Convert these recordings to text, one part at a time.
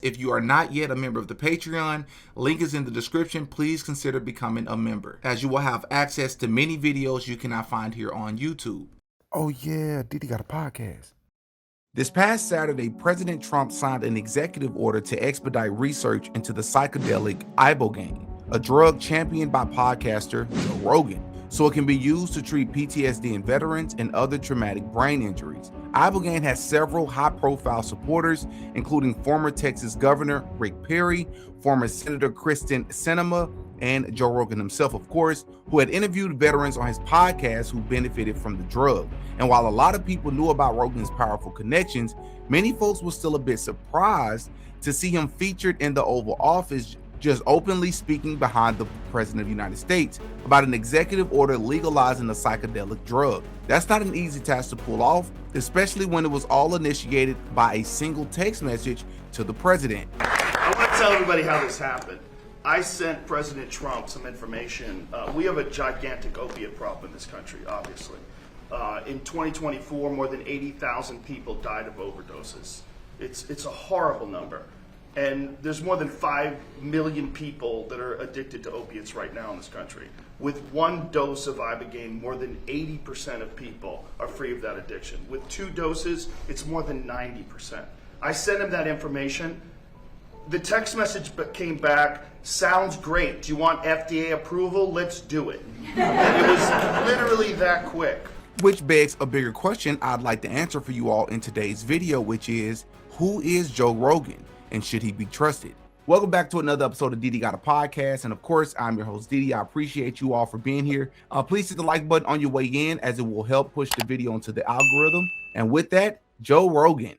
If you are not yet a member of the Patreon, link is in the description. Please consider becoming a member, as you will have access to many videos you cannot find here on YouTube. Oh yeah, Diddy got a podcast. This past Saturday, President Trump signed an executive order to expedite research into the psychedelic ibogaine, a drug championed by podcaster Joe Rogan, so it can be used to treat PTSD in veterans and other traumatic brain injuries. Ibogaine has several high-profile supporters, including former Texas Governor Rick Perry, former Senator Kristen Sinema, and Joe Rogan himself, of course, who had interviewed veterans on his podcast who benefited from the drug. And while a lot of people knew about Rogan's powerful connections, many folks were still a bit surprised to see him featured in the Oval Office just openly speaking behind the President of the United States about an executive order legalizing a psychedelic drug. That's not an easy task to pull off, especially when it was all initiated by a single text message to the president. I want to tell everybody how this happened. I sent President Trump some information. We have a gigantic opiate problem in this country, obviously. In 2024, more than 80,000 people died of overdoses. It's a horrible number. And there's more than 5 million people that are addicted to opiates right now in this country. With one dose of ibogaine, more than 80% of people are free of that addiction. With 2 doses, it's more than 90%. I sent him that information. The text message came back, sounds great. Do you want FDA approval? Let's do it. And it was literally that quick. Which begs a bigger question I'd like to answer for you all in today's video, which is, who is Joe Rogan and should he be trusted? Welcome back to another episode of Diddy Got a Podcast. And of course, I'm your host, Diddy. I appreciate you all for being here. Please hit the like button on your way in, as it will help push the video into the algorithm. And with that, Joe Rogan,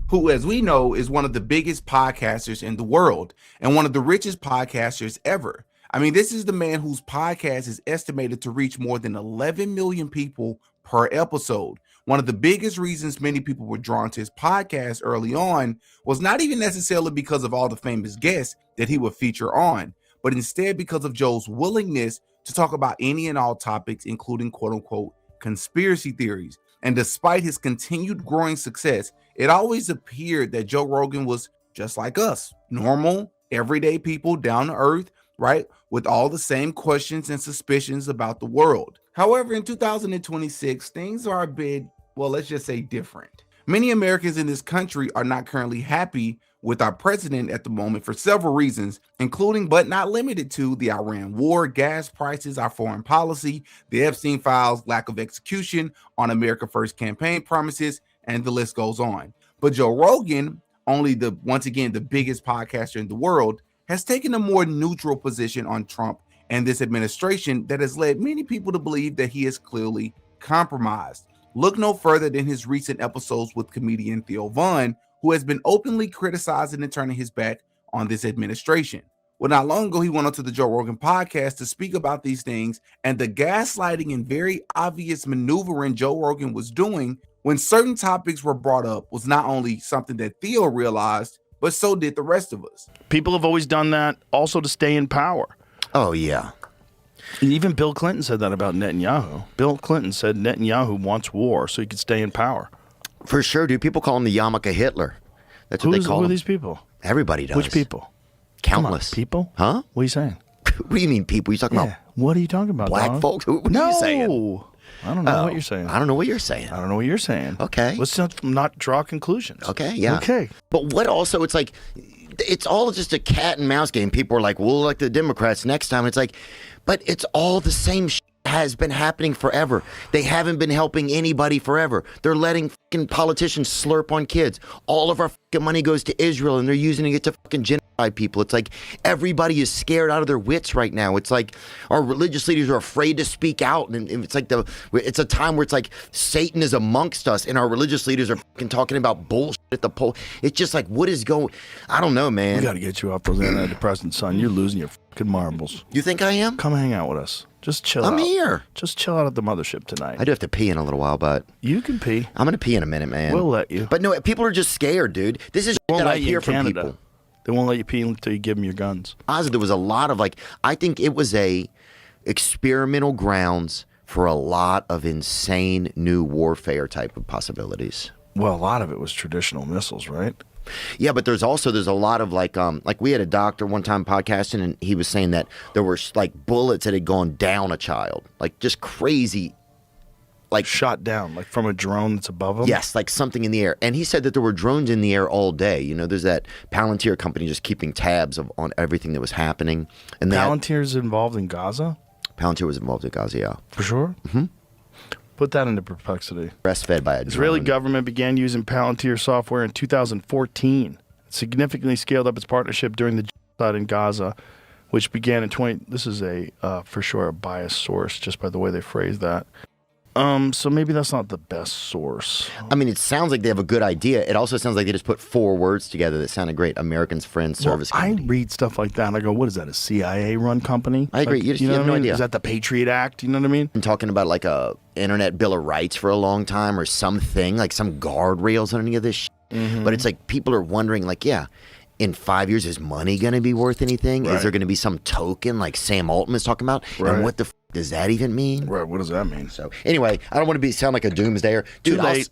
who, as we know, is one of the biggest podcasters in the world and one of the richest podcasters ever. I mean, this is the man whose podcast is estimated to reach more than 11 million people per episode. One of the biggest reasons many people were drawn to his podcast early on was not even necessarily because of all the famous guests that he would feature on, but instead because of Joe's willingness to talk about any and all topics, including quote unquote conspiracy theories. And despite his continued growing success, it always appeared that Joe Rogan was just like us, normal, everyday people down to earth, right? With all the same questions and suspicions about the world. However, in 2026, things are a bit, well, let's just say different. Many Americans in this country are not currently happy with our president at the moment for several reasons, including but not limited to the Iran war, gas prices, our foreign policy, the Epstein files, lack of execution on America First campaign promises, and the list goes on. But Joe Rogan, once again, the biggest podcaster in the world, has taken a more neutral position on Trump and this administration that has led many people to believe that he is clearly compromised. Look no further than his recent episodes with comedian Theo Von, who has been openly criticizing and turning his back on this administration. Well, not long ago, he went onto the Joe Rogan podcast to speak about these things and the gaslighting and very obvious maneuvering Joe Rogan was doing when certain topics were brought up was not only something that Theo realized, but so did the rest of us. People have always done that also to stay in power. Oh, yeah. And even Bill Clinton said that about Netanyahu. Bill Clinton said Netanyahu wants war so he could stay in power. For sure, dude. People call him the yarmulke Hitler. That's what they call him. Who are these people? Everybody does. Which people? Countless. People? Huh? What are you saying? What do you mean people? You talking about What are you talking about, black dog? folks? What are you saying? No. I don't know what you're saying. I don't know what you're saying. I don't know what you're saying. Okay. Let's not draw conclusions. Okay, yeah. Okay. But what also, it's like, it's all just a cat and mouse game. People are like, we'll elect the Democrats next time. It's like, but it's all the same shit has been happening forever. They haven't been helping anybody forever. They're letting fucking politicians slurp on kids. All of our fucking money goes to Israel and they're using it to fucking genocide people. It's like everybody is scared out of their wits right now. It's like our religious leaders are afraid to speak out, and it's like it's a time where it's like Satan is amongst us and our religious leaders are fucking talking about bullshit at the poll. It's just like, what is going, I don't know, man. We got to get you off those antidepressants, son. You're losing your fucking marbles. You think I am? Come hang out with us. Just chill out. I'm here. Just chill out at the mothership tonight. I do have to pee in a little while, but You can pee. I'm gonna pee in a minute, man. We'll let you. But no, people are just scared, dude. This is They won't that I let you hear in from Canada. people. They won't let you pee until you give them your guns. Honestly, there was a lot of I think it was a experimental grounds for a lot of insane new warfare type of possibilities. Well, a lot of it was traditional missiles, right? Yeah, but there's a lot of like we had a doctor one time podcasting, and he was saying that there were like bullets that had gone down a child, like just crazy, like Shot down, like from a drone that's above them? yes, like something in the air. And he said that there were drones in the air all day. You know, there's that Palantir company just keeping tabs on everything that was happening. And Palantir's involved in Gaza? Palantir was involved in Gaza, yeah. For sure? Mm-hmm. Put that into perplexity. Breastfed by a Israeli drone. government began using Palantir software in 2014. It significantly scaled up its partnership during the genocide in Gaza, which began in 20... This is for sure, a biased source, just by the way they phrase that. So maybe that's not the best source. I mean, it sounds like they have a good idea. It also sounds like they just put 4 words together that sounded great. Americans, friends, service. I company. read stuff like that and I go, what is that, a CIA-run company? I agree. Like, You know have what no I mean? idea. Is that the Patriot Act? You know what I mean? Been talking about like a internet bill of rights for a long time or something, like some guardrails on any of this But it's like people are wondering, like, yeah, in 5 years, is money going to be worth anything? Right. Is there going to be some token like Sam Altman is talking about? Right. And what the does that even mean? Right, what does that mean? So anyway, I don't want to sound like a doomsdayer. Dude, Too late.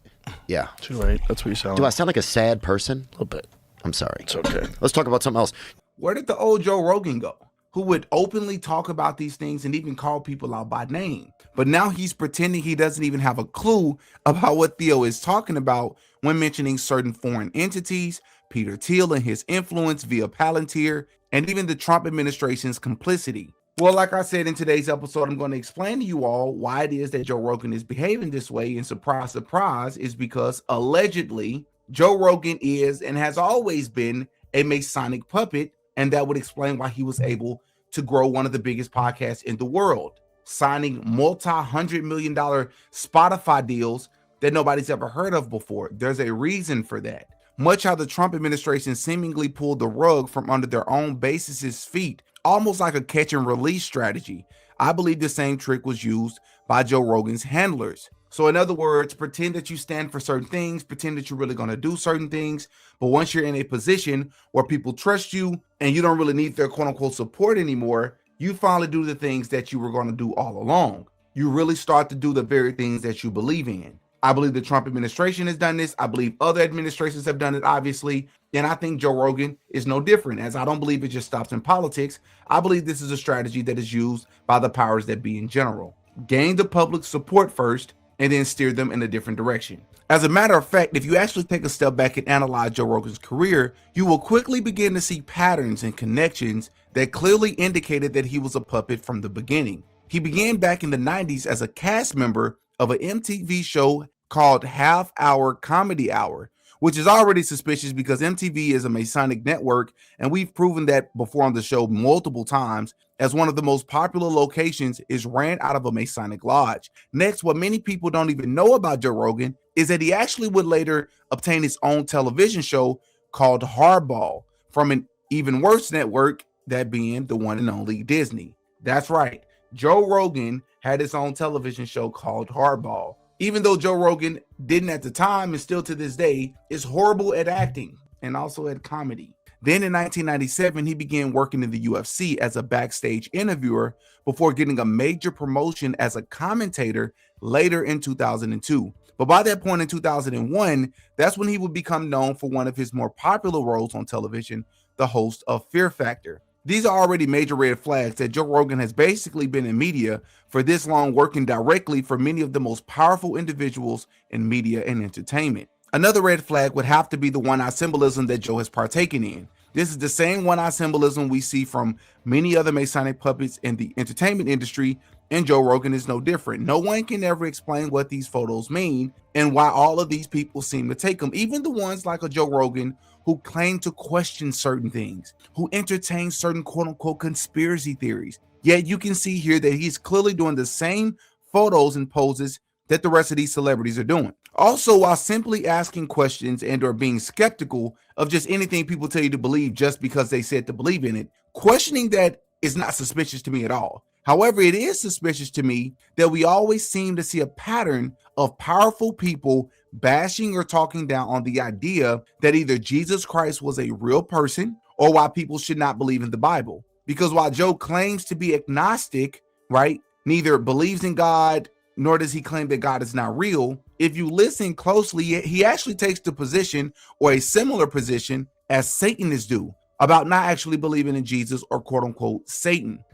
Yeah. Too late. That's what you sound Do I like. sound like a sad person? A little bit. I'm sorry. It's okay. Let's talk about something else. Where did the old Joe Rogan go? Who would openly talk about these things and even call people out by name. But now he's pretending he doesn't even have a clue about what Theo is talking about when mentioning certain foreign entities, Peter Thiel and his influence via Palantir, and even the Trump administration's complicity. Well, like I said in today's episode, I'm going to explain to you all why it is that Joe Rogan is behaving this way. And surprise, surprise, is because allegedly Joe Rogan is and has always been a Masonic puppet. And that would explain why he was able to grow one of the biggest podcasts in the world, signing multi-$100 million Spotify deals that nobody's ever heard of before. There's a reason for that. Much how the Trump administration seemingly pulled the rug from under their own bases' feet, almost like a catch and release strategy. I believe the same trick was used by Joe Rogan's handlers. So in other words, pretend that you stand for certain things, pretend that you're really going to do certain things. But once you're in a position where people trust you and you don't really need their quote unquote support anymore, you finally do the things that you were going to do all along. You really start to do the very things that you believe in. I believe the Trump administration has done this. I believe other administrations have done it, obviously. And I think Joe Rogan is no different, as I don't believe it just stops in politics. I believe this is a strategy that is used by the powers that be in general. Gain the public support first and then steer them in a different direction. As a matter of fact, if you actually take a step back and analyze Joe Rogan's career, you will quickly begin to see patterns and connections that clearly indicated that he was a puppet from the beginning. He began back in the 90s as a cast member of an MTV show called Half Hour Comedy Hour, which is already suspicious because MTV is a Masonic network, and we've proven that before on the show multiple times, as one of the most popular locations is ran out of a Masonic lodge. Next, what many people don't even know about Joe Rogan is that he actually would later obtain his own television show called Hardball from an even worse network, that being the one and only Disney. That's right, Joe Rogan had his own television show called Hardball. Even though Joe Rogan didn't at the time and still to this day is horrible at acting and also at comedy. Then in 1997, he began working in the UFC as a backstage interviewer before getting a major promotion as a commentator later in 2002. But by that point in 2001, that's when he would become known for one of his more popular roles on television, the host of Fear Factor. These are already major red flags that Joe Rogan has basically been in media for this long, working directly for many of the most powerful individuals in media and entertainment. Another red flag would have to be the one-eye symbolism that Joe has partaken in. This is the same one-eye symbolism we see from many other Masonic puppets in the entertainment industry, and Joe Rogan is no different. No one can ever explain what these photos mean and why all of these people seem to take them, even the ones like a Joe Rogan who claim to question certain things, who entertain certain quote-unquote conspiracy theories. Yet you can see here that he's clearly doing the same photos and poses that the rest of these celebrities are doing. Also, while simply asking questions and or being skeptical of just anything people tell you to believe just because they said to believe in it, questioning that is not suspicious to me at all. However, it is suspicious to me that we always seem to see a pattern of powerful people bashing or talking down on the idea that either Jesus Christ was a real person or why people should not believe in the Bible. Because while Joe claims to be agnostic, right, neither believes in God nor does he claim that God is not real, if you listen closely, he actually takes the position or a similar position as Satanists do about not actually believing in Jesus or quote unquote Satan.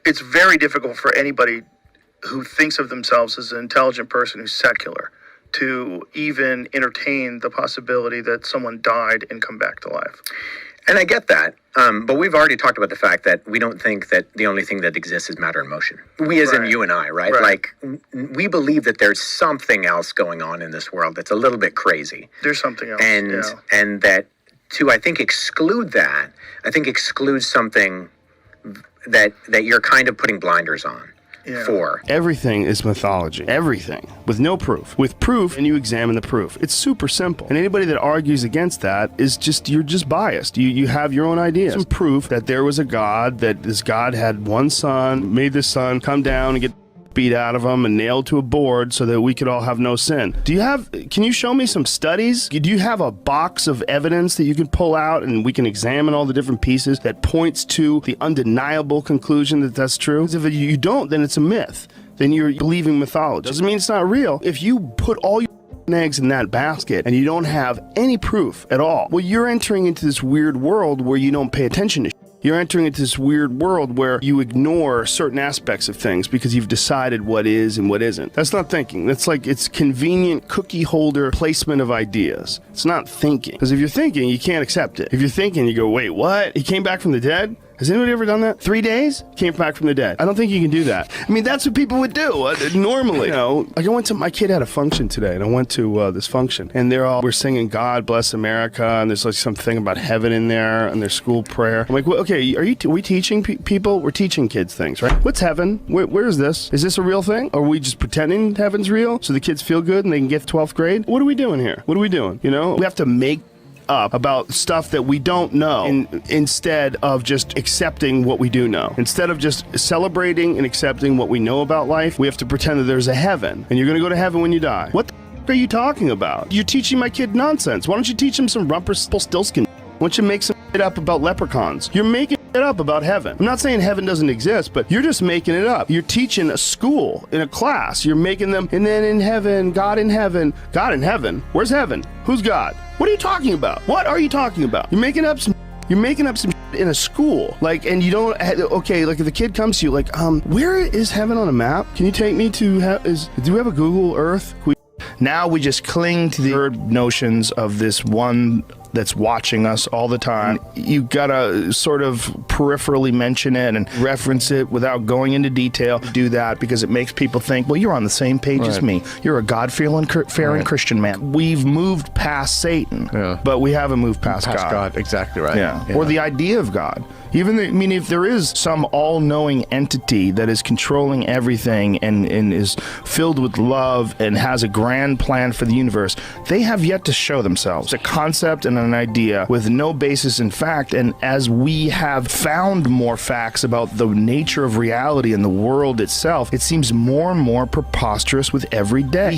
It's very difficult for anybody who thinks of themselves as an intelligent person who's secular to even entertain the possibility that someone died and come back to life. And I get that, but we've already talked about the fact that we don't think that the only thing that exists is matter and motion. We as in you and I, right? Like, we believe that there's something else going on in this world that's a little bit crazy. There's something else. And that to, I think, exclude that, I think excludes something that you're kind of putting blinders on. For everything is mythology. Everything with no proof. With proof, and you examine the proof. It's super simple. And anybody that argues against that is just, you're just biased. You have your own ideas. Some proof that there was a God, that this God had one son, made this son come down and get beat out of him and nailed to a board so that we could all have no sin. Can you show me some studies? Do you have a box of evidence that you can pull out and we can examine all the different pieces that points to the undeniable conclusion that that's true? Because if you don't, then it's a myth. Then you're believing mythology. Doesn't mean it's not real. If you put all your eggs in that basket and you don't have any proof at all, well, you're entering into this weird world where you don't pay attention to You're entering into this weird world where you ignore certain aspects of things because you've decided what is and what isn't. That's not thinking. That's like, it's convenient cookie holder placement of ideas. It's not thinking. Because if you're thinking, you can't accept it. If you're thinking, you go, wait, what? He came back from the dead? Has anybody ever done that? 3 days? Came back from the dead. I don't think you can do that. I mean, that's what people would do normally. You know, like my kid had a function today, and I went to this function, and we're singing God Bless America, and there's like something about heaven in there, and their school prayer. I'm like, well, okay, are we teaching people? We're teaching kids things, right? What's heaven? Where is this? Is this a real thing? Or are we just pretending heaven's real so the kids feel good and they can get 12th grade? What are we doing here? What are we doing? You know, we have to make up about stuff that we don't know instead of just accepting what we do know. Instead of just celebrating and accepting what we know about life, we have to pretend that there's a heaven and you're going to go to heaven when you die. What the are you talking about? You're teaching my kid nonsense. Why don't you teach him some Rumpelstiltskin? Why don't you make some shit up about leprechauns? You're making it up about heaven. I'm not saying heaven doesn't exist, but you're just making it up. You're teaching a school in a class. You're making them, and then in heaven, God in heaven. God in heaven? Where's heaven? Who's God? What are you talking about? What are you talking about? You're making up some in a school. Like, and you don't, okay, like if the kid comes to you, like, where is heaven on a map? Can you take me to, do we have a Google Earth? Now we just cling to the notions of this one that's watching us all the time. You gotta sort of peripherally mention it and reference it without going into detail. Do that because it makes people think, well, you're on the same page as me. You're a God-fearing Christian man. We've moved past Satan, but we haven't moved past God. Exactly right. Yeah. Or the idea of God. If there is some all-knowing entity that is controlling everything and is filled with love and has a grand plan for the universe, they have yet to show themselves. A concept and an idea with no basis in fact, and as we have found more facts about the nature of reality and the world itself, it seems more and more preposterous with every day.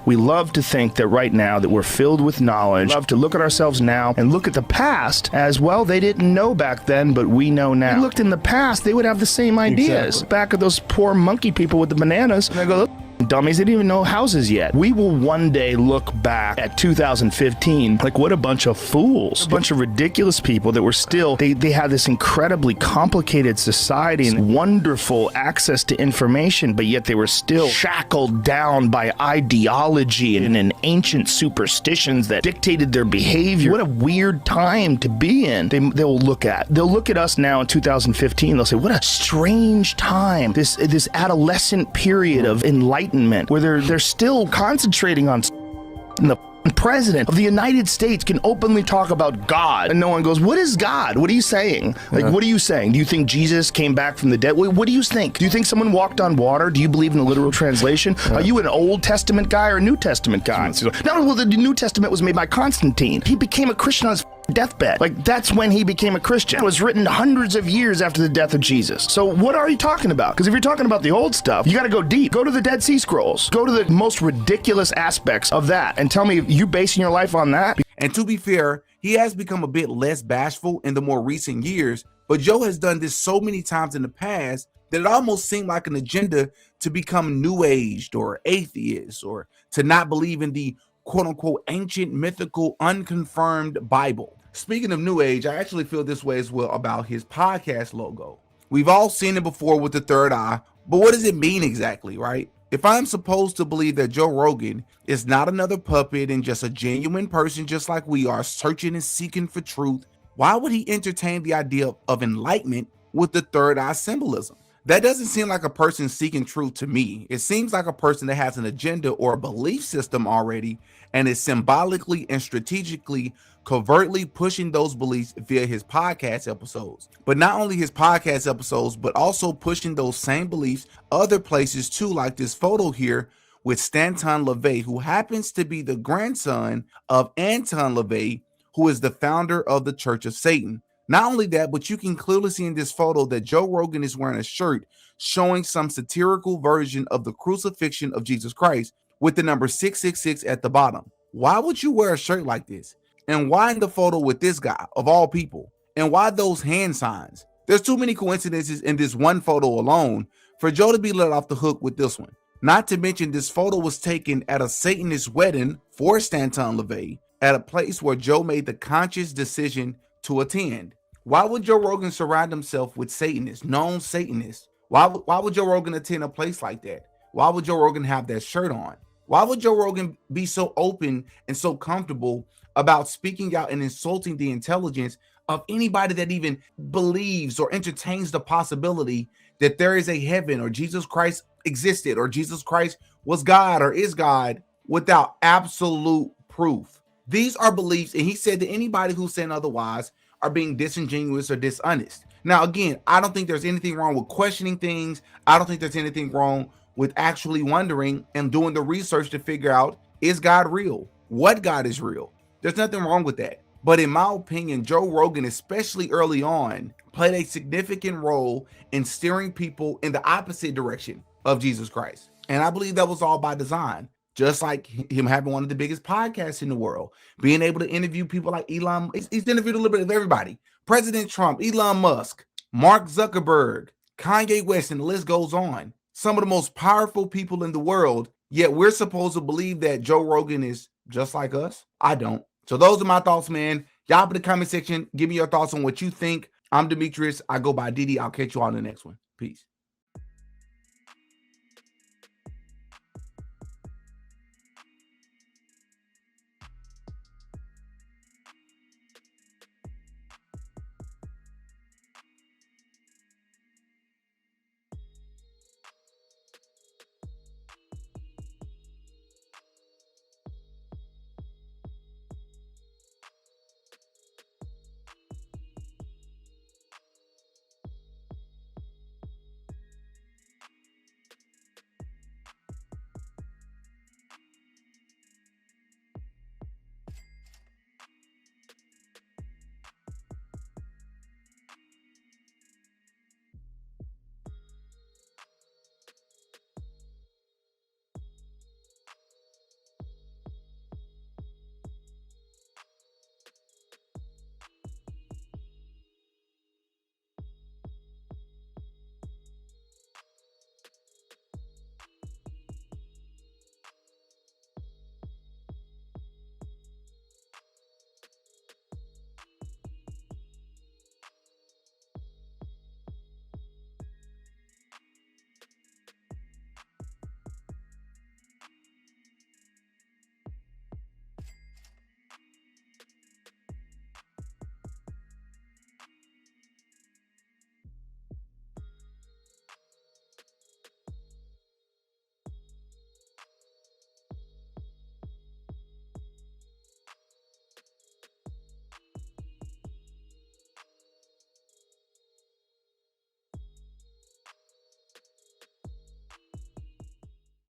We love to think that right now that we're filled with knowledge. We love to look at ourselves now and look at the past as well. They didn't know back then, but we know now. If we looked in the past, they would have the same ideas. Exactly. Back at those poor monkey people with the bananas, and I go, dummies, they didn't even know houses yet. We will one day look back at 2015 like what a bunch of fools, a bunch of ridiculous people that were still, they had this incredibly complicated society and wonderful access to information, but yet they were still shackled down by ideology and in ancient superstitions that dictated their behavior. What a weird time to be in. They'll look at us now in 2015, they'll say, what a strange time, this adolescent period of enlightenment where they're still concentrating on the president of the United States can openly talk about God and no one goes, what is God? What are you saying? Like, what are you saying? Do you think Jesus came back from the dead? What do you think? Do you think someone walked on water? Do you believe in the literal translation? Are you an Old Testament guy or a New Testament guy? No, well, the New Testament was made by Constantine. He became a Christian on his deathbed. Like, that's when he became a Christian. It was written hundreds of years after the death of Jesus. So what are you talking about? Because if you're talking about the old stuff, you got to go deep. Go to the Dead Sea Scrolls. Go to the most ridiculous aspects of that and tell me if you basing your life on that. And to be fair, he has become a bit less bashful in the more recent years, but Joe has done this so many times in the past that it almost seemed like an agenda to become new aged or atheists or to not believe in the quote unquote ancient, mythical, unconfirmed Bible. Speaking of new age, I actually feel this way as well about his podcast logo. We've all seen it before with the third eye, but what does it mean exactly, right? If I'm supposed to believe that Joe Rogan is not another puppet and just a genuine person just like we are, searching and seeking for truth, why would he entertain the idea of enlightenment with the third eye symbolism? That doesn't seem like a person seeking truth to me. It seems like a person that has an agenda or a belief system already and is symbolically and strategically covertly pushing those beliefs via his podcast episodes. But not only his podcast episodes, but also pushing those same beliefs other places too, like this photo here with Stanton LaVey, who happens to be the grandson of Anton LaVey, who is the founder of the Church of Satan. Not only that, but you can clearly see in this photo that Joe Rogan is wearing a shirt showing some satirical version of the crucifixion of Jesus Christ with the number 666 at the bottom. Why would you wear a shirt like this? And why in the photo with this guy of all people? And why those hand signs? There's too many coincidences in this one photo alone for Joe to be let off the hook with this one. Not to mention this photo was taken at a Satanist wedding for Stanton LaVey at a place where Joe made the conscious decision to attend. Why would Joe Rogan surround himself with Satanists, known Satanists? Why would Joe Rogan attend a place like that? Why would Joe Rogan have that shirt on? Why would Joe Rogan be so open and so comfortable about speaking out and insulting the intelligence of anybody that even believes or entertains the possibility that there is a heaven or Jesus Christ existed or Jesus Christ was God or is God without absolute proof? These are beliefs, and he said that anybody who's saying otherwise are being disingenuous or dishonest. Now, again, I don't think there's anything wrong with questioning things. I don't think there's anything wrong with actually wondering and doing the research to figure out, is God real? What God is real? There's nothing wrong with that. But in my opinion, Joe Rogan, especially early on, played a significant role in steering people in the opposite direction of Jesus Christ. And I believe that was all by design. Just like him having one of the biggest podcasts in the world, being able to interview people like Elon. He's interviewed a little bit of everybody. President Trump, Elon Musk, Mark Zuckerberg, Kanye West, and the list goes on. Some of the most powerful people in the world, yet we're supposed to believe that Joe Rogan is just like us? I don't. So those are my thoughts, man. Y'all in the comment section, give me your thoughts on what you think. I'm Demetrius. I go by Didi. I'll catch you all in the next one. Peace.